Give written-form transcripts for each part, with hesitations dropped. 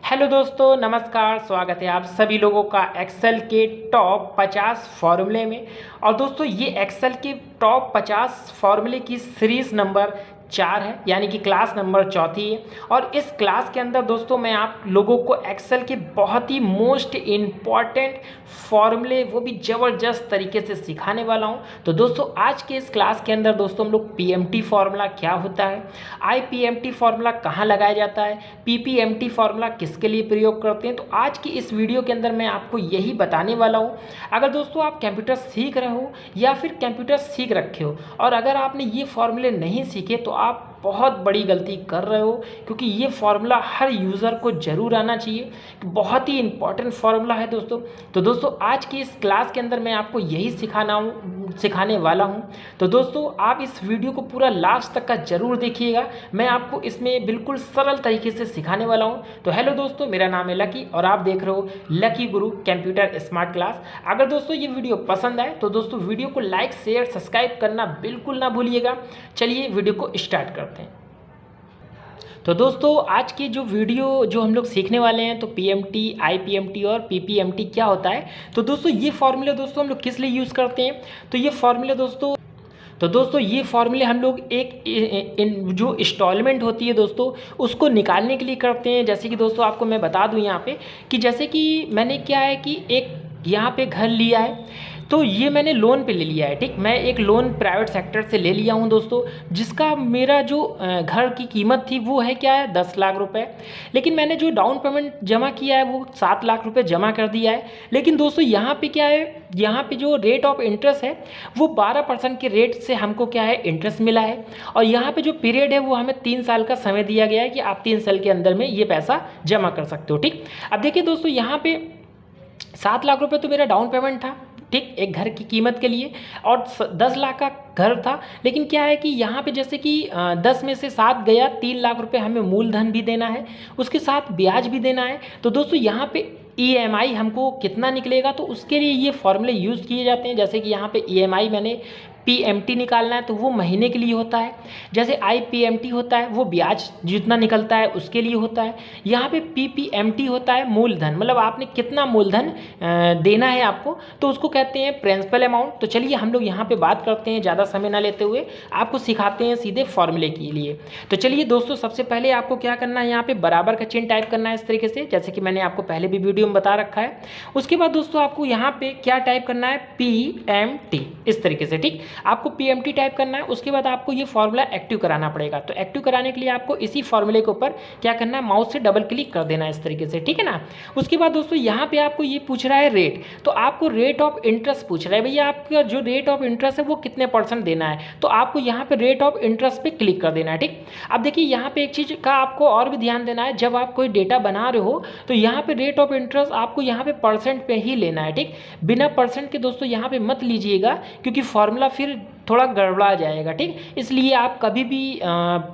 Hello दोस्तों, नमस्कार। स्वागत है आप सभी लोगों का एक्सेल के टॉप 50 फॉर्मूले में। और दोस्तों, ये एक्सेल के टॉप 50 फॉर्मूले की सीरीज़ नंबर 4 है, यानी कि क्लास नंबर चौथी है। और इस क्लास के अंदर दोस्तों मैं आप लोगों को एक्सेल के बहुत ही मोस्ट इम्पॉर्टेंट फॉर्मूले, वो भी ज़बरदस्त तरीके से सिखाने वाला हूँ। तो दोस्तों, आज के इस क्लास के अंदर दोस्तों हम लोग पीएमटी फार्मूला क्या होता है, आईपीएमटी फार्मूला कहाँ लगाया जाता है, पीपीएमटी फार्मूला किसके लिए प्रयोग करते हैं, तो आज की इस वीडियो के अंदर मैं आपको यही बताने वाला हूँ। अगर दोस्तों आप कंप्यूटर सीख रहे हो या फिर कंप्यूटर सीख रखे हो और अगर आपने ये फॉर्मूले नहीं सीखे तो आप बहुत बड़ी गलती कर रहे हो, क्योंकि ये फार्मूला हर यूज़र को ज़रूर आना चाहिए। बहुत ही इंपॉर्टेंट फार्मूला है दोस्तों। तो दोस्तों, आज की इस क्लास के अंदर मैं आपको यही सिखाने वाला हूँ। तो दोस्तों, आप इस वीडियो को पूरा लास्ट तक का ज़रूर देखिएगा। मैं आपको इसमें बिल्कुल सरल तरीके से सिखाने वाला हूँ। तो हेलो दोस्तों, मेरा नाम है लकी और आप देख रहे हो लकी गुरु कंप्यूटर स्मार्ट क्लास। अगर दोस्तों ये वीडियो पसंद आए तो दोस्तों वीडियो को लाइक शेयर सब्सक्राइब करना बिल्कुल ना भूलिएगा। चलिए वीडियो को स्टार्ट करते हैं। तो दोस्तों, आज की जो वीडियो जो हम लोग सीखने वाले हैं, तो पीएमटी, आईपीएमटी और पीपीएमटी क्या होता है। तो दोस्तों, ये फॉर्मूले दोस्तों हम लोग किस लिए यूज़ करते हैं, तो ये फॉर्मूले दोस्तों ये फार्मूले हम लोग जो इंस्टॉलमेंट होती है दोस्तों, उसको निकालने के लिए करते हैं। जैसे कि दोस्तों आपको मैं बता दूं यहाँ पे कि जैसे कि मैंने क्या है कि एक यहाँ पे घर लिया है, तो ये मैंने लोन पे ले लिया है। ठीक, मैं एक लोन प्राइवेट सेक्टर से ले लिया हूँ दोस्तों, जिसका मेरा जो घर की कीमत थी वो है क्या है 10 लाख रुपए। लेकिन मैंने जो डाउन पेमेंट जमा किया है वो 7 लाख रुपए जमा कर दिया है। लेकिन दोस्तों यहाँ पे क्या है, यहाँ पे जो रेट ऑफ इंटरेस्ट है वो 12% के रेट से हमको क्या है इंटरेस्ट मिला है। और यहाँ पे जो पीरियड है वो हमें 3 साल का समय दिया गया है कि आप 3 साल के अंदर में ये पैसा जमा कर सकते हो। ठीक, अब देखिए दोस्तों, यहाँ पे 7 लाख रुपए तो मेरा डाउन पेमेंट था, ठीक, एक घर की कीमत के लिए, और 10 लाख का घर था। लेकिन क्या है कि यहाँ पे जैसे कि 10 में से 7 गया, 3 लाख रुपए हमें मूलधन भी देना है, उसके साथ ब्याज भी देना है। तो दोस्तों यहाँ पे ईएमआई हमको कितना निकलेगा, तो उसके लिए ये फॉर्मूले यूज़ किए जाते हैं। जैसे कि यहाँ पे ईएमआई मैंने पीएमटी निकालना है तो वो महीने के लिए होता है। जैसे आईपीएमटी होता है वो ब्याज जितना निकलता है उसके लिए होता है। यहाँ पे पीपीएमटी होता है मूलधन, मतलब आपने कितना मूलधन देना है आपको, तो उसको कहते हैं प्रिंसिपल अमाउंट। तो चलिए हम लोग यहाँ पे बात करते हैं, ज़्यादा समय ना लेते हुए आपको सिखाते हैं सीधे फॉर्मूले के लिए। तो चलिए दोस्तों, सबसे पहले आपको क्या करना है, यहाँ पे बराबर का चिन्ह टाइप करना है इस तरीके से, जैसे कि मैंने आपको पहले भी वीडियो में बता रखा है। उसके बाद दोस्तों आपको यहाँ पे क्या टाइप करना है, पीएमटी, इस तरीके से। ठीक, आपको पीएमटी टाइप करना है। उसके बाद आपको ये फॉर्मूला एक्टिव कराना पड़ेगा। तो एक्टिव कराने के लिए आपको इसी फॉर्मूले के ऊपर क्या करना है, माउस से डबल क्लिक कर देना है इस तरीके से, ठीक है ना। उसके बाद दोस्तों यहाँ पे आपको ये पूछ रहा है रेट, तो आपको रेट ऑफ इंटरेस्ट पूछ रहा है, भैया आपका जो रेट ऑफ इंटरेस्ट है वो कितने % देना है, तो आपको यहाँ पे रेट ऑफ इंटरेस्ट पे क्लिक कर देना है। ठीक, अब देखिए यहाँ पे एक चीज़ का आपको और भी ध्यान देना है, जब आप कोई डेटा बना रहे हो तो यहाँ पे रेट ऑफ इंटरेस्ट आपको यहाँ पे % पे ही लेना है। ठीक, बिना % के दोस्तों यहाँ पे मत लीजिएगा, क्योंकि फॉर्मूला फिर थोड़ा गड़बड़ा जाएगा। ठीक, इसलिए आप कभी भी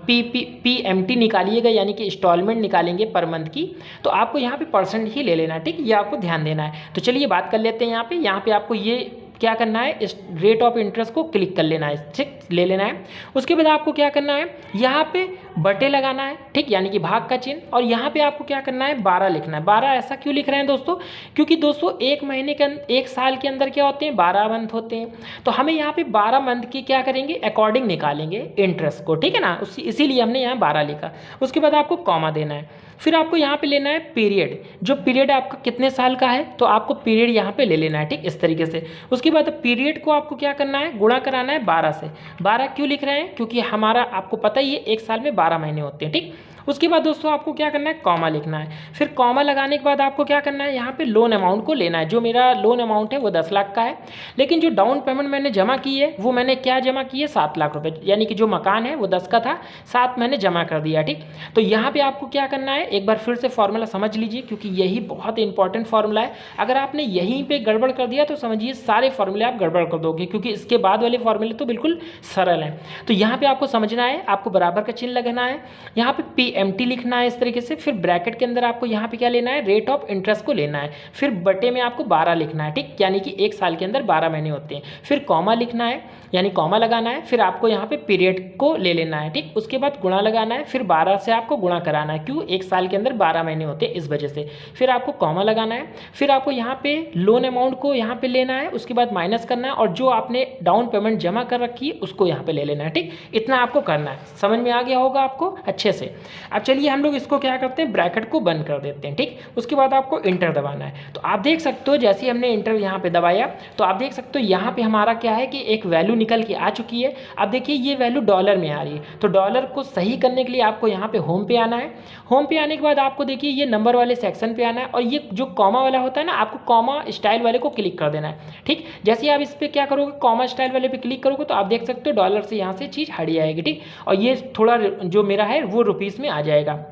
पीएमटी निकालिएगा, यानी कि इंस्टॉलमेंट निकालेंगे पर मंथ की, तो आपको यहाँ पे % ही ले लेना है। ठीक, ये आपको ध्यान देना है। तो चलिए बात कर लेते हैं। यहाँ पे आपको ये क्या करना है, इस रेट ऑफ इंटरेस्ट को क्लिक कर लेना है, ठीक, ले लेना है। उसके बाद आपको क्या करना है, यहाँ पे बटे लगाना है, ठीक, यानी कि भाग का चिन्ह। और यहाँ पे आपको क्या करना है, 12 लिखना है। 12 ऐसा क्यों लिख रहे हैं दोस्तों, क्योंकि दोस्तों एक महीने के एक साल के अंदर क्या होते हैं, 12 मंथ होते हैं। तो हमें यहाँ पे 12 मंथ की क्या करेंगे, अकॉर्डिंग निकालेंगे इंटरेस्ट को, ठीक है ना, इसीलिए हमने यहाँ 12 लिखा। उसके बाद आपको कॉमा देना है। फिर आपको यहाँ पे लेना है पीरियड, जो पीरियड आपका कितने साल का है, तो आपको पीरियड यहाँ पे ले लेना है, ठीक, इस तरीके से। उसके बाद पीरियड को आपको क्या करना है, गुणा कराना है 12 से। 12 क्यों लिख रहे हैं, क्योंकि हमारा आपको पता ही है एक साल में 12 महीने होते हैं। ठीक, उसके बाद दोस्तों आपको क्या करना है, कॉमा लिखना है। फिर कॉमा लगाने के बाद आपको क्या करना है, यहाँ पे लोन अमाउंट को लेना है। जो मेरा लोन अमाउंट है वो 10 लाख का है, लेकिन जो डाउन पेमेंट मैंने जमा की है वो मैंने क्या जमा की है, 7 लाख रुपए, यानी कि जो मकान है वो 10 का था, 7 मैंने जमा कर दिया। ठीक, तो यहाँ पे आपको क्या करना है, एक बार फिर से फॉर्मूला समझ लीजिए, क्योंकि यही बहुत इंपॉर्टेंट फॉर्मूला है। अगर आपने यहीं पे गड़बड़ कर दिया तो समझिए सारे फॉर्मूले आप गड़बड़ कर दोगे, क्योंकि इसके बाद वाले फॉर्मूले तो बिल्कुल सरल हैं। तो यहाँ पे आपको समझना है, आपको बराबर का चिन्ह लगाना है। यहाँ पे IPMT लिखना है इस तरीके से, फिर ब्रैकेट के अंदर आपको यहाँ पे क्या लेना है, रेट ऑफ इंटरेस्ट को लेना है, फिर बटे में आपको 12 लिखना है, ठीक, यानी कि एक साल के अंदर 12 महीने होते हैं, फिर कॉमा लिखना है यानी कॉमा लगाना है, फिर आपको यहाँ पे पीरियड को ले लेना है, ठीक, उसके बाद गुणा लगाना है, फिर 12 से आपको गुणा कराना है, क्यों, एक साल के अंदर 12 महीने होते हैं इस वजह से, फिर आपको कॉमा लगाना है, फिर आपको यहाँ पे लोन अमाउंट को यहाँ पे लेना है, उसके बाद माइनस करना है, और जो आपने डाउन पेमेंट जमा कर रखी है उसको यहाँ पे ले लेना है, ठीक, इतना आपको करना है। समझ में आ गया होगा आपको अच्छे से। अब चलिए हम लोग इसको क्या करते हैं, ब्रैकेट को बंद कर देते हैं, ठीक, उसके बाद आपको इंटर दबाना है। तो आप देख सकते हो जैसे ही हमने इंटर यहाँ पे दबाया तो आप देख सकते हो यहाँ पे हमारा क्या है कि एक वैल्यू निकल के आ चुकी है। अब देखिए ये वैल्यू डॉलर में आ रही है, तो डॉलर को सही करने के लिए आपको यहाँ पे होम पे आना है। होम पे आने के बाद आपको देखिए ये नंबर वाले सेक्शन पे आना है, और ये जो कॉमा वाला होता है ना, आपको कॉमा स्टाइल वाले को क्लिक कर देना है, ठीक। जैसे ही आप इस पर क्या करोगे, कॉमा स्टाइल वाले पे क्लिक करोगे तो आप देख सकते हो डॉलर से यहाँ से चीज़ हट जाएगी, ठीक, और ये थोड़ा जो मेरा है वो रुपीज़ में आ जाएगा।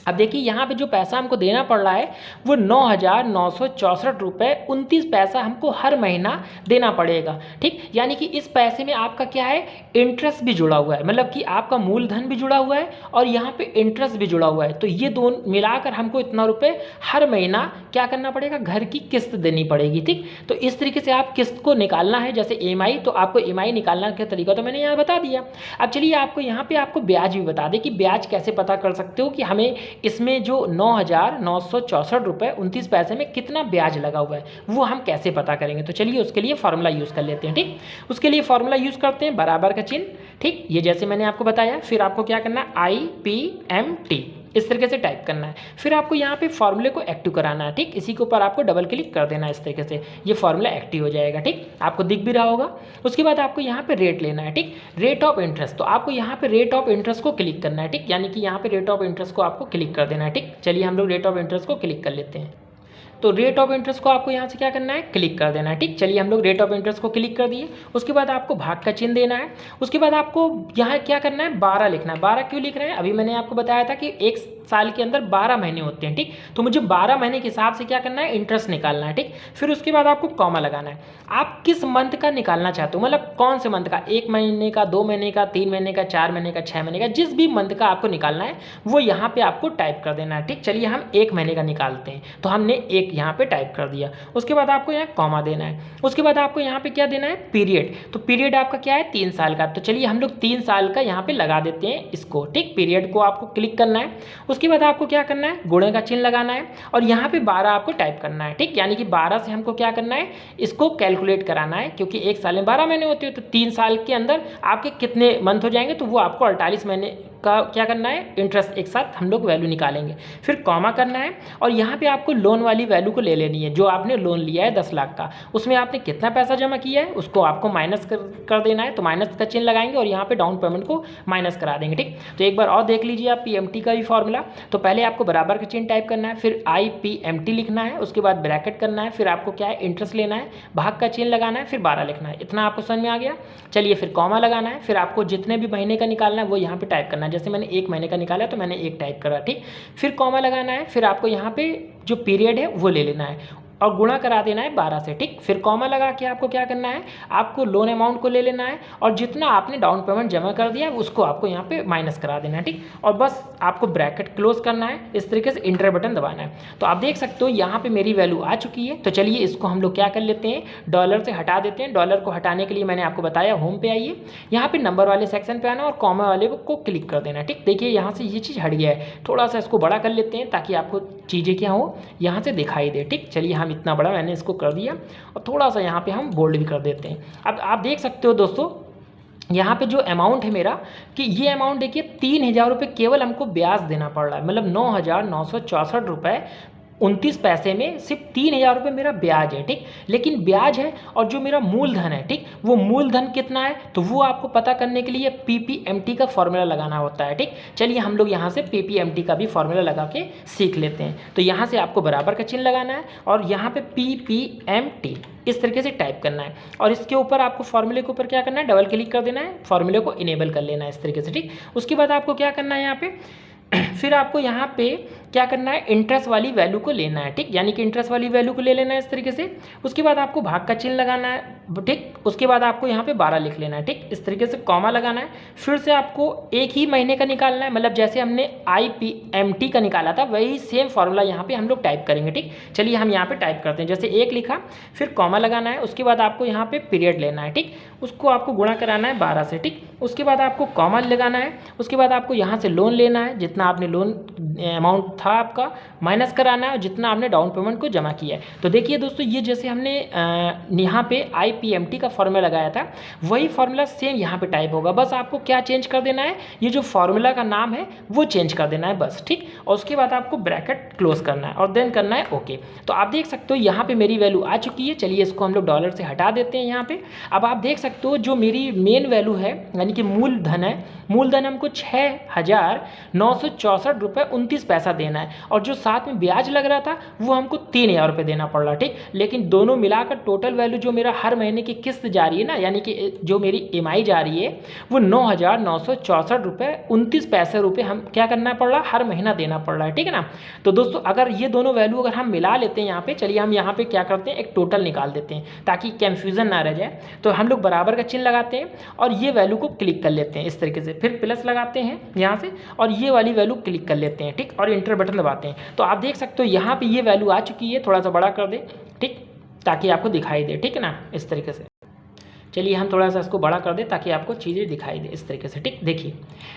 अब देखिए यहाँ पे जो पैसा हमको देना पड़ रहा है वो 9,964 रुपये 29 पैसा हमको हर महीना देना पड़ेगा, ठीक, यानी कि इस पैसे में आपका क्या है, इंटरेस्ट भी जुड़ा हुआ है, मतलब कि आपका मूलधन भी जुड़ा हुआ है और यहाँ पे इंटरेस्ट भी जुड़ा हुआ है, तो ये दोनों मिलाकर हमको इतना रुपये हर महीना क्या करना पड़ेगा, घर की किस्त देनी पड़ेगी, ठीक। तो इस तरीके से आप किस्त को निकालना है, जैसे EMI, तो आपको EMI निकालना का तरीका तो मैंने यहाँ बता दिया। अब चलिए आपको यहाँ पे आपको ब्याज भी बता दें कि ब्याज कैसे पता कर सकते हो कि हमें इसमें जो 9,964 रुपये 29 पैसे में कितना ब्याज लगा हुआ है वो हम कैसे पता करेंगे। तो चलिए उसके लिए फॉर्मूला यूज़ कर लेते हैं, ठीक। उसके लिए फॉर्मूला यूज़ करते हैं बराबर का चिन्ह, ठीक, ये जैसे मैंने आपको बताया। फिर आपको क्या करना है, IPMT इस तरीके से टाइप करना है। फिर आपको यहाँ पे फॉर्मूले को एक्टिव कराना है, ठीक, इसी के ऊपर आपको डबल क्लिक कर देना है, इस तरीके से ये फॉर्मूला एक्टिव हो जाएगा, ठीक, आपको दिख भी रहा होगा। उसके बाद आपको यहाँ पे रेट लेना है, ठीक, रेट ऑफ इंटरेस्ट, तो आपको यहाँ पे रेट ऑफ इंटरेस्ट को क्लिक करना है, ठीक, यानी कि यहाँ पे रेट ऑफ इंटरेस्ट को आपको क्लिक कर देना है, ठीक। चलिए हम लोग रेट ऑफ इंटरेस्ट को क्लिक कर लेते हैं। तो रेट ऑफ इंटरेस्ट को आपको यहाँ से क्या करना है, क्लिक कर देना है, ठीक। चलिए हम लोग रेट ऑफ इंटरेस्ट को क्लिक कर दिए। उसके बाद आपको भाग का चिन्ह देना है। उसके बाद आपको यहाँ क्या करना है, 12 लिखना है। 12 क्यों लिख रहे हैं, अभी मैंने आपको बताया था कि एक साल के अंदर 12 महीने होते हैं, ठीक, तो मुझे 12 महीने के हिसाब से क्या करना है, इंटरेस्ट निकालना है, ठीक। फिर उसके बाद आपको कॉमा लगाना है। आप किस मंथ का निकालना चाहते हो, मतलब कौन से मंथ का, 1 महीने का, 2 महीने का, 3 महीने का, 4 महीने का, 6 महीने का, जिस भी मंथ का आपको निकालना है वो यहाँ पे आपको टाइप कर देना है, ठीक। चलिए हम 1 महीने का निकालते हैं, तो हमने 1 यहाँ पे टाइप कर दिया। उसके बाद आपको यहाँ कॉमा देना है। उसके बाद आपको यहाँ पे क्या देना है, पीरियड, तो पीरियड आपका क्या है, 3 साल का, तो चलिए हम लोग 3 साल का यहाँ पे लगा देते हैं इसको, ठीक। पीरियड को आपको क्लिक करना है। उसके बाद आपको क्या करना है, गुणे का चिन्ह लगाना है और यहाँ पे 12 आपको टाइप करना है, ठीक, यानी कि 12 से हमको क्या करना है, इसको कैलकुलेट कराना है, क्योंकि एक साल में 12 महीने होते हैं, तो 3 साल के अंदर आपके कितने मंथ हो जाएंगे, तो वो आपको 48 महीने का क्या करना है, इंटरेस्ट एक साथ हम लोग वैल्यू निकालेंगे। फिर कॉमा करना है और यहाँ पे आपको लोन वाली वैल्यू को ले लेनी है, जो आपने लोन लिया है 10 लाख का, उसमें आपने कितना पैसा जमा किया है उसको आपको माइनस कर देना है, तो माइनस का चिन्ह लगाएंगे और यहाँ पे डाउन पेमेंट को माइनस करा देंगे, ठीक। तो एक बार और देख लीजिए आप PMT का भी फॉर्मूला। तो पहले आपको बराबर का चिन्ह टाइप करना है, फिर IPMT लिखना है, उसके बाद ब्रैकेट करना है, फिर आपको क्या है, इंटरेस्ट लेना है, भाग का चिन्ह लगाना है, फिर 12 लिखना है। इतना आपको समझ में आ गया। चलिए फिर कॉमा लगाना है, फिर आपको जितने भी महीने का निकालना है वो यहाँ पे टाइप करना है। जैसे मैंने 1 महीने का निकाला तो मैंने 1 टाइप करा, ठीक। फिर कॉमा लगाना है, फिर आपको यहाँ पे जो पीरियड है वो ले लेना है और गुणा करा देना है 12 से, ठीक। फिर कॉमा लगा के आपको क्या करना है, आपको लोन अमाउंट को ले लेना है और जितना आपने डाउन पेमेंट जमा कर दिया उसको आपको यहाँ पे माइनस करा देना है, ठीक। और बस आपको ब्रैकेट क्लोज करना है, इस तरीके से इंटर बटन दबाना है। तो आप देख सकते हो यहाँ पे मेरी वैल्यू आ चुकी है। तो चलिए इसको हम लोग क्या कर लेते हैं, डॉलर से हटा देते हैं। डॉलर को हटाने के लिए मैंने आपको बताया होम पे आइए, यहाँ पे नंबर वाले सेक्शन पे आना और कॉमा वाले को क्लिक कर देना, ठीक। देखिए यहाँ से ये चीज़ हट गया है, थोड़ा सा इसको बड़ा कर लेते हैं ताकि आपको चीज़ें क्या हो यहाँ से दिखाई दे, ठीक। चलिए हम इतना बड़ा मैंने इसको कर दिया और थोड़ा सा यहाँ पे हम बोल्ड भी कर देते हैं। अब आप देख सकते हो दोस्तों यहाँ पे जो अमाउंट है मेरा, कि ये अमाउंट देखिए 3,000 रुपये केवल हमको ब्याज देना पड़ रहा है, मतलब 9,964 रुपये 29 पैसे में सिर्फ 3,000 रुपये मेरा ब्याज है, ठीक। लेकिन ब्याज है और जो मेरा मूलधन है, ठीक, वो मूलधन कितना है तो वो आपको पता करने के लिए PPMT का फॉर्मूला लगाना होता है, ठीक। चलिए हम लोग यहाँ से PPMT का भी फॉर्मूला लगा के सीख लेते हैं। तो यहाँ से आपको बराबर का चिन्ह लगाना है और यहाँ पे PPMT इस तरीके से टाइप करना है और इसके ऊपर आपको फॉर्मूले के ऊपर क्या करना है, डबल क्लिक कर देना है, फॉर्मूले को इनेबल कर लेना है इस तरीके से, ठीक। उसके बाद आपको क्या करना है, यहाँ पे फिर आपको यहाँ पे क्या करना है, इंटरेस्ट वाली वैल्यू को लेना है, ठीक, यानी कि इंटरेस्ट वाली वैल्यू को ले लेना है इस तरीके से। उसके बाद आपको भाग का चिन्ह लगाना है, ठीक। उसके बाद आपको यहाँ पे 12 लिख लेना है, ठीक, इस तरीके से कॉमा लगाना है। फिर से आपको एक ही महीने का निकालना है, मतलब जैसे हमने IPMT का निकाला था वही सेम फार्मूला यहाँ पे हम लोग टाइप करेंगे, ठीक। चलिए हम यहाँ पे टाइप करते हैं, जैसे 1 लिखा, फिर कॉमा लगाना है। उसके बाद आपको यहाँ पे पीरियड लेना है, ठीक, उसको आपको गुणा कराना है 12 से, ठीक। उसके बाद आपको कॉमा लगाना है। उसके बाद आपको यहाँ से लोन लेना है, जितना आपने लोन अमाउंट था आपका माइनस कराना है, और जितना आपने डाउन पेमेंट को जमा किया है। तो देखिए दोस्तों, ये जैसे हमने यहाँ पे IPMT का फॉर्मूला लगाया था वही फॉर्मूला सेम यहाँ पे टाइप होगा। बस आपको क्या चेंज कर देना है, ये जो फॉर्मूला का नाम है वो चेंज कर देना है बस, ठीक। और उसके बाद आपको ब्रैकेट क्लोज करना है और देन करना है ओके। तो आप देख सकते हो यहाँ पे मेरी वैल्यू आ चुकी है। चलिए इसको हम लोग डॉलर से हटा देते हैं यहाँ पे। अब आप देख सकते हो जो मेरी मेन वैल्यू है, यानी कि मूलधन है, मूलधन हमको 6,964 रुपये 29 पैसा देना है, और जो साथ में ब्याज लग रहा था वो हमको 3,000 रुपये देना पड़ रहा, ठीक। लेकिन दोनों मिलाकर टोटल वैल्यू जो मेरा हर महीने की किस्त जा रही है ना, यानी कि जो मेरी EMI जा रही है वो 9,964 रुपये 29 पैसे हम क्या करना पड़ रहा है, हर महीना देना पड़ रहा है, ठीक है ना। तो दोस्तों अगर ये दोनों वैल्यू अगर हम मिला लेते हैं यहाँ पे, चलिए हम यहाँ पे क्या करते हैं, एक टोटल निकाल देते हैं ताकि कंफ्यूजन ना रह जाए। तो हम लोग बराबर का चिन्ह लगाते हैं और ये वैल्यू को क्लिक कर लेते हैं इस तरीके से, फिर प्लस लगाते हैं यहाँ से और ये वाली वैल्यू क्लिक कर लेते हैं, ठीक, और इंटर बटन दबाते हैं। तो आप देख सकते हो यहाँ पे ये वैल्यू आ चुकी है। थोड़ा सा बड़ा कर दे, ठीक, ताकि आपको दिखाई दे, ठीक है ना, इस तरीके से। चलिए हम थोड़ा सा इसको बड़ा कर दें ताकि आपको चीज़ें दिखाई दे इस तरीके से, ठीक। देखिए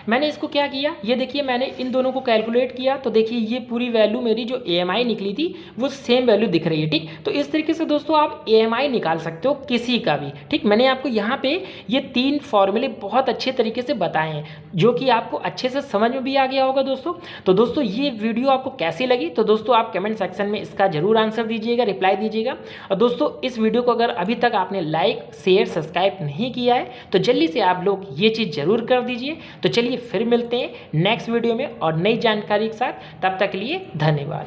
मैंने इसको क्या किया, ये देखिए मैंने इन दोनों को कैलकुलेट किया, तो देखिए ये पूरी वैल्यू मेरी जो EMI निकली थी वो सेम वैल्यू दिख रही है, ठीक। तो इस तरीके से दोस्तों आप EMI निकाल सकते हो किसी का भी, ठीक। मैंने आपको यहाँ पे ये 3 फॉर्मूले बहुत अच्छे तरीके से बताए हैं जो कि आपको अच्छे से समझ में भी आ गया होगा दोस्तों। तो दोस्तों ये वीडियो आपको कैसी लगी, तो दोस्तों आप कमेंट सेक्शन में इसका जरूर आंसर दीजिएगा, रिप्लाई दीजिएगा। और दोस्तों इस वीडियो को अगर अभी तक आपने लाइक शेयर सब्सक्राइब नहीं किया है तो जल्दी से आप लोग ये चीज़ जरूर कर दीजिए। तो चलिए फिर मिलते हैं नेक्स्ट वीडियो में और नई जानकारी के साथ, तब तक के लिए धन्यवाद।